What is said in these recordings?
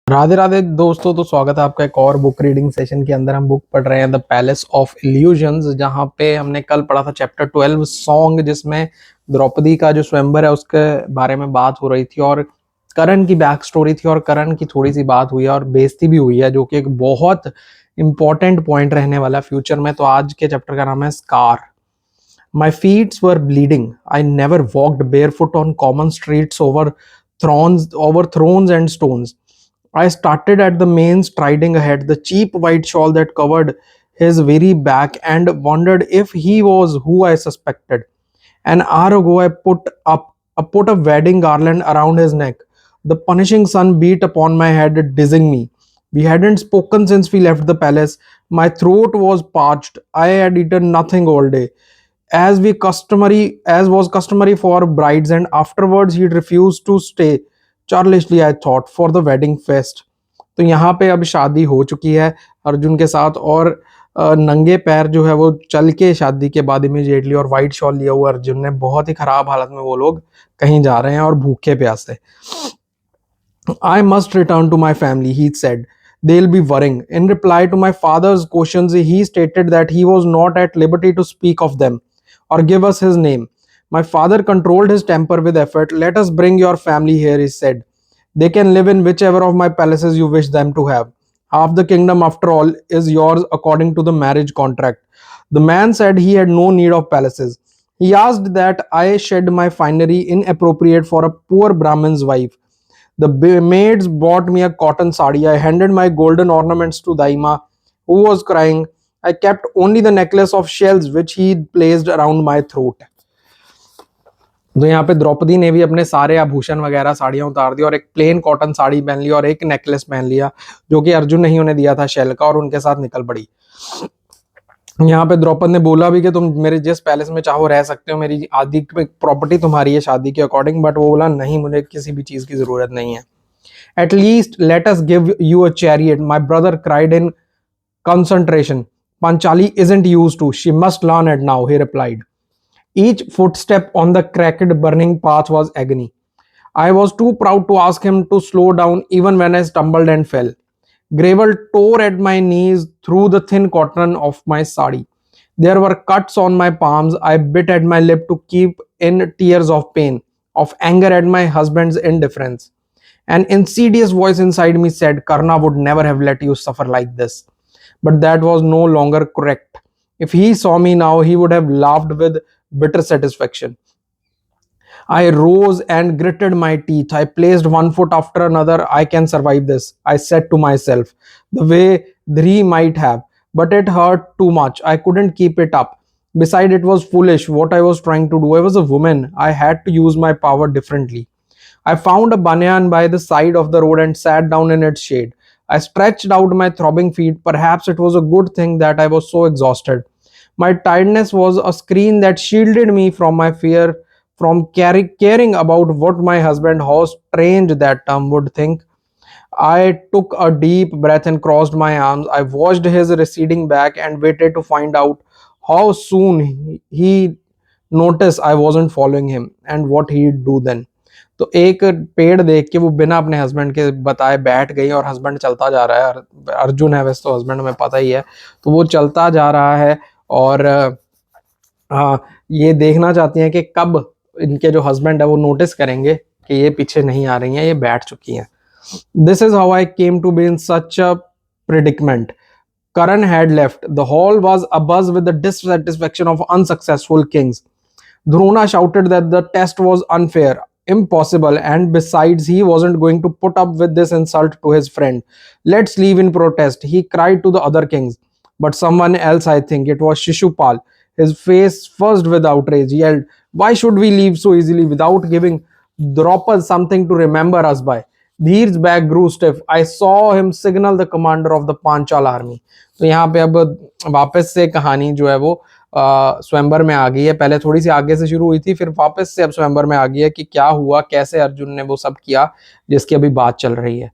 राधे राधे दोस्तों। तो स्वागत है आपका एक और बुक रीडिंग सेशन के अंदर। हम बुक पढ़ रहे हैं द पैलेस ऑफ इल्यूजन्स, जहाँ पे हमने कल पढ़ा था चैप्टर 12 सॉन्ग, जिसमें द्रौपदी का जो स्वयंवर है उसके बारे में बात हो रही थी और करण की बैक स्टोरी थी और करण की थोड़ी सी बात हुई है और बेइज्जती भी हुई है, जो कि एक बहुत इंपॉर्टेंट पॉइंट रहने वाला फ्यूचर में। तो आज के चैप्टर का नाम है scar. My feet were bleeding. I never walked barefoot on common streets over thrones and stones. I started at the main, striding ahead, the cheap white shawl that covered his very back, and wondered if he was who I suspected. An hour ago, I put a wedding garland around his neck. The punishing sun beat upon my head, dizzying me. We hadn't spoken since we left the palace. My throat was parched. I had eaten nothing all day, as was customary for brides, and afterwards he'd refused to stay, churlishly I thought, for the wedding feast. तो यहाँ पे अब शादी हो चुकी है अर्जुन के साथ, और नंगे पैर जो है वो चल के शादी के बाद इमीडिएटली, और वाइट शॉल लिया हुआ अर्जुन ने, बहुत ही खराब हालत में वो लोग कहीं जा रहे हैं और भूखे प्यासे। I must return to my family, he said. They'll be worrying. In reply to my father's questions, he stated that he was not at liberty to speak of them or give us his name. My father controlled his temper with effort. Let us bring your family here, he said. They can live in whichever of my palaces you wish them to have. Half the kingdom, after all, is yours according to the marriage contract. The man said he had no need of palaces. He asked that I shed my finery inappropriate for a poor Brahmin's wife. The maids bought me a cotton sari. I handed my golden ornaments to Daima, who was crying. I kept only the necklace of shells which he placed around my throat. तो यहाँ पे द्रौपदी ने भी अपने सारे आभूषण वगैरह साड़ियां उतार दी और एक प्लेन कॉटन साड़ी पहन ली और एक नेकलेस पहन लिया, जो कि अर्जुन ने ही उन्हें दिया था शेल का, और उनके साथ निकल पड़ी। यहाँ पे द्रौपद ने बोला भी कि तुम मेरे जिस पैलेस में चाहो रह सकते हो, मेरी आधी प्रॉपर्टी तुम्हारी है शादी के अकॉर्डिंग, बट वो बोला नहीं, मुझे किसी भी चीज की जरूरत नहीं है। At least let us give you a chariot, my brother cried in concentration. Panchali isn't used to. She must learn it now, he replied. Each footstep on the cracked, burning path was agony. I was too proud to ask him to slow down even when I stumbled and fell. Gravel tore at my knees through the thin cotton of my sari. There were cuts on my palms. I bit at my lip to keep in tears of pain, of anger at my husband's indifference. An insidious voice inside me said, Karna would never have let you suffer like this. But that was no longer correct. If he saw me now, he would have laughed with bitter satisfaction. I rose and gritted my teeth. I placed one foot after another. I can survive this, I said to myself, the way Dhri might have. But it hurt too much. I couldn't keep it up. Besides, it was foolish what I was trying to do. I was a woman. I had to use my power differently. I found a banyan by the side of the road and sat down in its shade. I stretched out my throbbing feet. Perhaps it was a good thing that I was so exhausted. My tiredness was a screen that shielded me from my fear, from caring about what my husband, how strange that term, would think. I took a deep breath and crossed my arms. I watched his receding back and waited to find out how soon he noticed I wasn't following him and what he'd do then. तो एक पेड़ देख के वो बिना अपने husband के बताए बैठ गई, और हस्बैंड चलता जा रहा है। अर्जुन है वैसे तो हस्बैंड में पता ही है, तो वो चलता जा रहा है और ये देखना चाहती हैं कि कब इनके जो हस्बैंड है वो नोटिस करेंगे कि ये पीछे नहीं आ रही हैं, ये बैठ चुकी हैं। This is how I came to be in such a predicament. Karan had left. The hall was abuzz with the dissatisfaction of unsuccessful kings. Drona shouted that the test was unfair, impossible, and besides, he wasn't going to put up with this insult to his friend. Let's leave in protest, he cried to the other kings. But someone else, I think it was Shishupal, his face flushed with outrage, yelled, Why should we leave so easily without giving Draupad something to remember us by? Dheer's back grew stiff. I saw him signal the commander of the Panchal army. तो यहाँ पे अब वापस से कहानी जो है वो स्वयंवर में आ गई है। पहले थोड़ी सी आगे से शुरू हुई थी, फिर वापस से अब स्वयंवर में आ गई है कि क्या हुआ, कैसे अर्जुन ने वो सब किया जिसकी अभी बात चल रही है।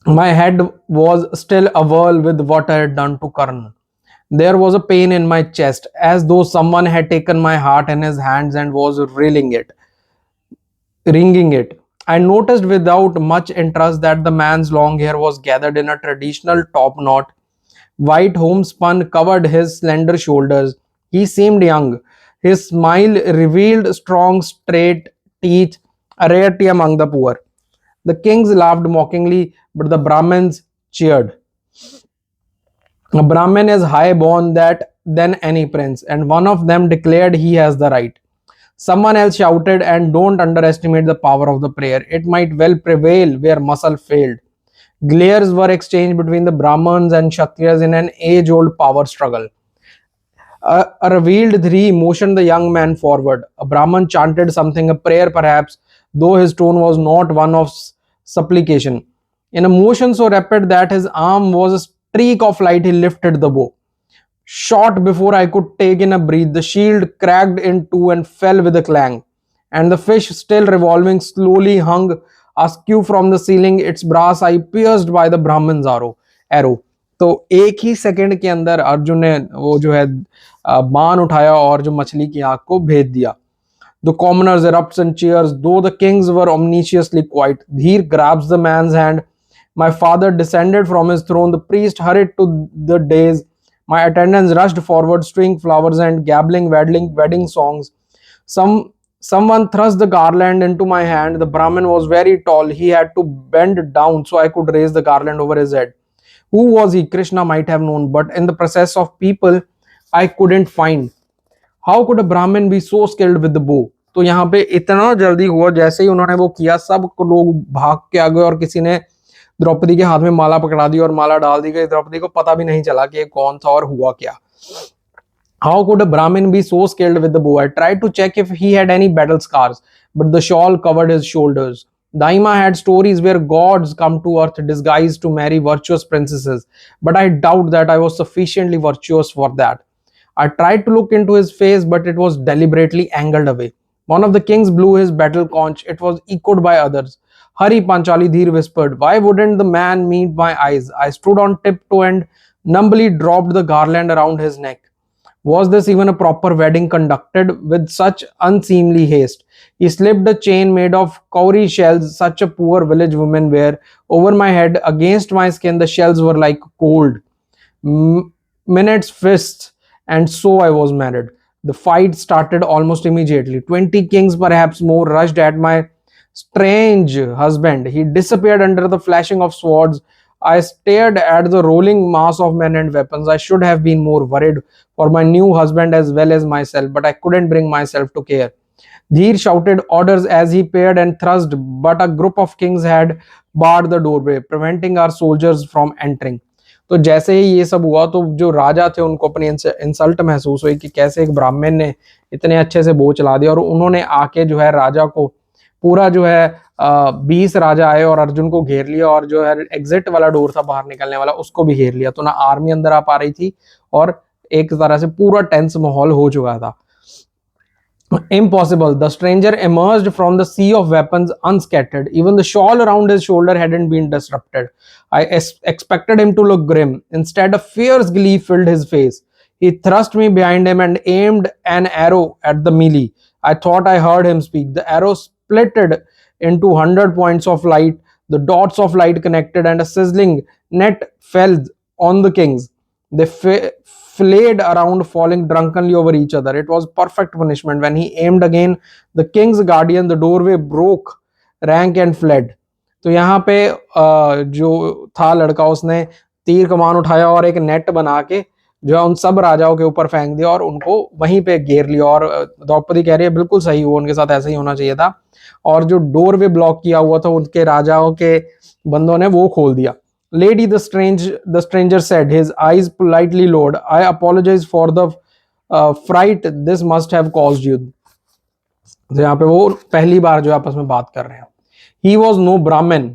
My head was still awhirl with what I had done to Karna. There was a pain in my chest, as though someone had taken my heart in his hands and was wringing it. I noticed without much interest that the man's long hair was gathered in a traditional top knot. White homespun covered his slender shoulders. He seemed young. His smile revealed strong, straight teeth, a rarity among the poor. The kings laughed mockingly, but the Brahmins cheered. A Brahmin is high born than any prince, and one of them declared he has the right. Someone else shouted, and don't underestimate the power of the prayer. It might well prevail where muscle failed. Glares were exchanged between the Brahmins and Kshatriyas in an age old power struggle. A revealed three motioned the young man forward. A Brahman chanted something, a prayer perhaps, though his tone was not one of supplication. In a motion so rapid that his arm was a streak of light, he lifted the bow. Shot before I could take in a breath, the shield cracked in two and fell with a clang. And the fish, still revolving, slowly hung askew from the ceiling, its brass eye pierced by the Brahman's arrow. तो एक ही second के अंदर अर्जुन ने वो जो है बाण उठाया और जो मछली की आंख को भेद दिया. The commoners erupts in cheers, though the kings were omnisciously quiet. Dheer grabs the man's hand. My father descended from his throne. The priest hurried to the dais. My attendants rushed forward, strewing flowers and gabbling wedding songs. Someone thrust the garland into my hand. The Brahmin was very tall. He had to bend down so I could raise the garland over his head. Who was he? Krishna might have known, but in the process of people, I couldn't find. How could a Brahmin be so skilled with the bow. तो यहाँ पे इतना जल्दी हुआ, जैसे ही उन्होंने वो किया सब लोग भाग के आ गए और किसी ने द्रौपदी के हाथ में माला पकड़ा दी और माला डाल दी गई. द्रौपदी को पता भी नहीं चला कि ये कौन था और हुआ क्या. How could a Brahmin be so skilled with the bow? I tried to check if he had any battle scars, but the shawl covered his shoulders. Daima had stories where gods come to earth disguised to marry virtuous princesses, but I doubt that I was sufficiently virtuous for that. I tried to look into his face, but it was deliberately angled away. One of the kings blew his battle conch. It was echoed by others. Hurry, Panchali, Dheer whispered. Why wouldn't the man meet my eyes? I stood on tiptoe and numbly dropped the garland around his neck. Was this even a proper wedding conducted with such unseemly haste? He slipped a chain made of cowrie shells such a poor village women wear over my head. Against my skin, the shells were like cold. Minutes fists, and so I was married. The fight started almost immediately. 20 kings, perhaps more, rushed at my strange husband. He disappeared under the flashing of swords. I stared at the rolling mass of men and weapons. I should have been more worried for my new husband as well as myself, but I couldn't bring myself to care. Dheer shouted orders as he paired and thrust, but a group of kings had barred the doorway, preventing our soldiers from entering. तो जैसे ही ये सब हुआ तो जो राजा थे उनको अपनी इंसल्ट महसूस हुई कि कैसे एक ब्राह्मण ने इतने अच्छे से बो चला दिया, और उन्होंने आके जो है राजा को पूरा जो है 20 राजा आए और अर्जुन को घेर लिया, और जो है एग्जिट वाला डोर था बाहर निकलने वाला उसको भी घेर लिया. तो ना आर्मी अंदर आ पा रही थी और एक तरह से पूरा टेंस माहौल हो चुका था. Impossible. The stranger emerged from the sea of weapons unscattered. Even the shawl around his shoulder hadn't been disrupted. I expected him to look grim. Instead, a fierce glee filled his face. He thrust me behind him and aimed an arrow at the melee. I thought I heard him speak. The arrow splitted into 100 points of light. The dots of light connected, and a sizzling net fell on the kings. They flayed around, falling drunkenly over each other. It was perfect punishment. When he aimed again, the king's guardian, the doorway broke, rank and fled. तो यहाँ पे जो था लड़का, उसने तीर कमान उठाया और एक नेट बना के जो है उन सब राजाओं के ऊपर फेंक दिया और उनको वहीं पे घेर लिया. और द्रौपदी कह रही है बिल्कुल सही हुआ, उनके साथ ऐसा ही होना चाहिए था. और जो डोरवे ब्लॉक किया हुआ था उनके राजाओं के बंदों ने वो खोल दिया. Lady, the stranger said, his eyes politely lowered. I apologize for the fright this must have caused you. तो यहाँ पे वो पहली बार जो आपस में बात कर रहे हैं. He was no Brahmin.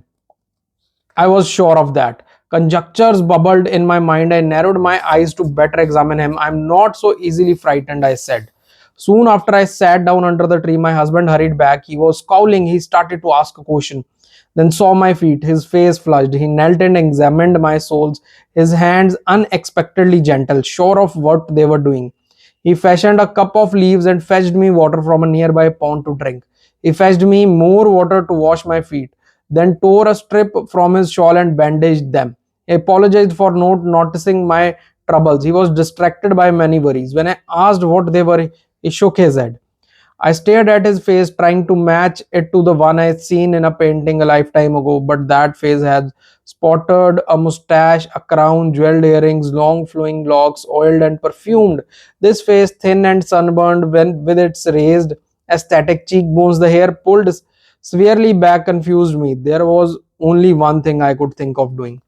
I was sure of that. Conjectures bubbled in my mind. I narrowed my eyes to better examine him. I'm not so easily frightened, I said. Soon after I sat down under the tree, my husband hurried back. He was scowling. He started to ask a question, then saw my feet. His face flushed. He knelt and examined my soles, his hands unexpectedly gentle, sure of what they were doing. He fashioned a cup of leaves and fetched me water from a nearby pond to drink. He fetched me more water to wash my feet, then tore a strip from his shawl and bandaged them. He apologized for not noticing my troubles. He was distracted by many worries. When I asked what they were, he shook his head. I stared at his face, trying to match it to the one I had seen in a painting a lifetime ago, but that face had spotted a mustache, a crown, jeweled earrings, long flowing locks, oiled and perfumed. This face, thin and sunburned, when with its raised, aesthetic cheekbones, the hair pulled severely back, confused me. There was only one thing I could think of doing.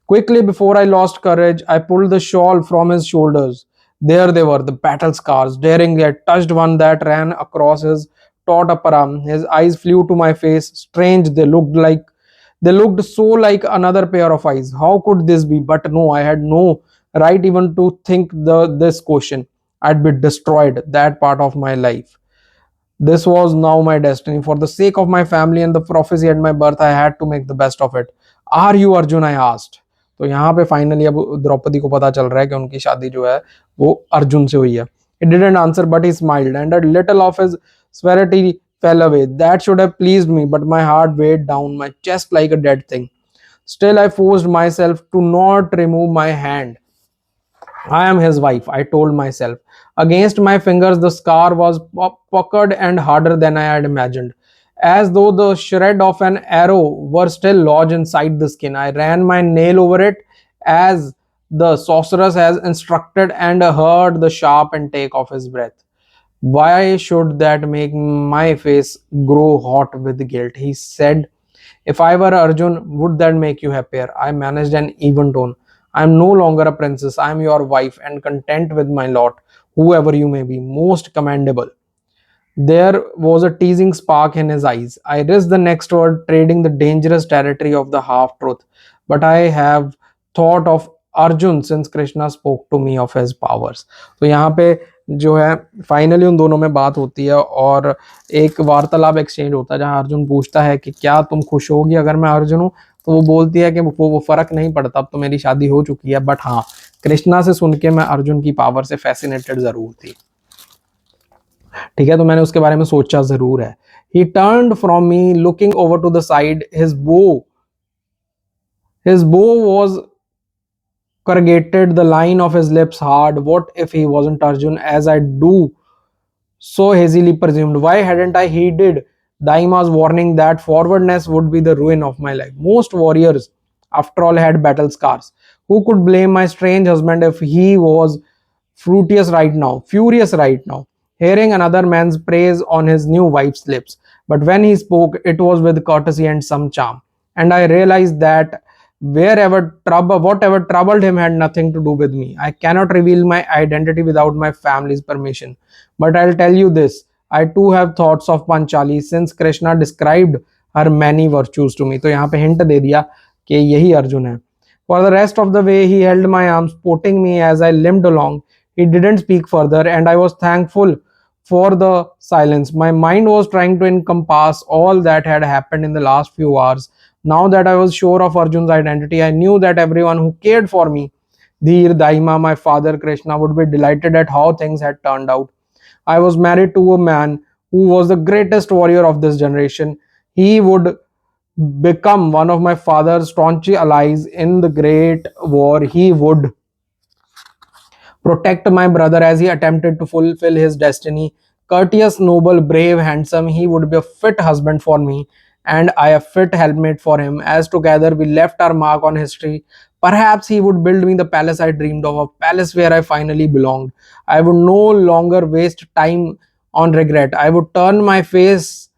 Quickly, before I lost courage, I pulled the shawl from his shoulders. There they were, the battle scars. Daringly, I touched one that ran across his taut upper arm. His eyes flew to my face. Strange, they looked so like another pair of eyes. How could this be? But no, I had no right even to think this question. I'd be destroyed, that part of my life. This was now my destiny. For the sake of my family and the prophecy at my birth, I had to make the best of it. Are you Arjun? I asked. तो यहाँ पे finally अब द्रौपदी को पता चल रहा है कि उनकी शादी जो है वो अर्जुन से हुई है. He didn't answer, but he smiled, and a little of his severity fell away. That should have pleased me, but my heart weighed down my chest like a dead thing. Still, I forced myself to not remove my hand. I am his wife, I told myself. Against my fingers, the scar was puckered and harder than I had imagined. As though the shred of an arrow were still lodged inside the skin, I ran my nail over it as the sorceress has instructed and heard the sharp intake of his breath. Why should that make my face grow hot with guilt? He said. If I were Arjun, would that make you happier? I managed an even tone. I am no longer a princess. I am your wife and content with my lot, whoever you may be, most commendable. There was a teasing spark in his eyes. I risked the next word, trading the dangerous territory of the half truth. But I have thought of Arjun since Krishna spoke to me of his powers. तो यहाँ पे जो है finally उन दोनों में बात होती है और एक वार्तालाप एक्सचेंज होता है जहाँ अर्जुन पूछता है कि क्या तुम खुश होगी अगर मैं अर्जुन हूँ. तो वो बोलती है कि वो फर्क नहीं पड़ता, अब तो मेरी शादी हो चुकी है, बट हाँ कृष्णा से सुन के मैं अर्जुन की पावर से फैसिनेटेड जरूर थी. ठीक है, तो मैंने उसके बारे में सोचा जरूर है. He turned from me, looking over to the side. His bow was corrugated, the line of his lips hard. What if he wasn't Arjun, as I do so hazily presumed? Why hadn't I heeded Daima's warning that forwardness would be the ruin of my life? Most warriors, after all, had battle scars. Who could blame my strange husband if he was furious right now, hearing another man's praise on his new wife's lips? But when he spoke, it was with courtesy and some charm, and I realized that whatever troubled him had nothing to do with me. I cannot reveal my identity without my family's permission. But I'll tell you this, I too have thoughts of Panchali since Krishna described her many virtues to me. तो यहाँ पे hint दे दिया कि यही अर्जुन है. For the rest of the way, he held my arm, supporting me as I limped along. He didn't speak further, and I was thankful for the silence. My mind was trying to encompass all that had happened in the last few hours. Now that I was sure of Arjun's identity, I knew that everyone who cared for me, Dheer, Daima, my father, Krishna, would be delighted at how things had turned out. I was married to a man who was the greatest warrior of this generation. He would become one of my father's staunch allies in the great war. He would protect my brother as he attempted to fulfill his destiny. Courteous, noble, brave, handsome, he would be a fit husband for me, and I a fit helpmate for him, as together we left our mark on history. Perhaps he would build me the palace I dreamed of, a palace where I finally belonged. I would no longer waste time on regret. I would turn my face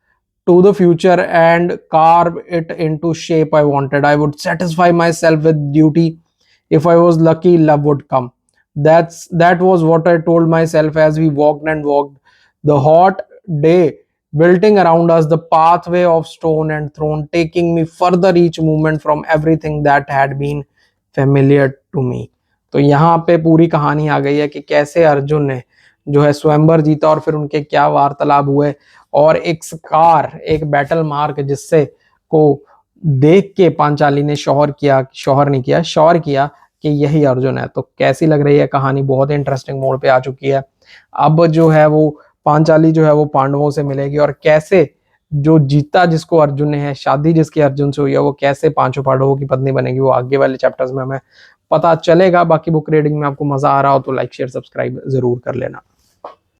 to the future and carve it into shape I wanted. I would satisfy myself with duty. If I was lucky, love would come. That was what I told myself as we walked and walked. The hot day building around us, the pathway of stone and throne, taking me further each moment from everything that had been familiar to me. तो यहाँ पे पूरी कहानी आ गई है कि कैसे अर्जुन ने जो है स्वयंवर जीता और फिर उनके क्या वार्तालाप हुए और एक स्कार, एक बैटल मार्क जिससे को देख के पांचाली ने शौहर किया कि यही अर्जुन है. तो कैसी लग रही है कहानी? बहुत इंटरेस्टिंग मोड पे आ चुकी है. अब जो है वो पांचाली जो है वो पांडवों से मिलेगी और कैसे जो जीता जिसको अर्जुन ने है, शादी जिसकी अर्जुन से हुई है, वो कैसे पांचों पांडवों की पत्नी बनेगी, वो आगे वाले चैप्टर्स में हमें पता चलेगा। बाकी बुक रीडिंग में आपको मजा आ रहा हो तो लाइक शेयर सब्सक्राइब जरूर कर लेना।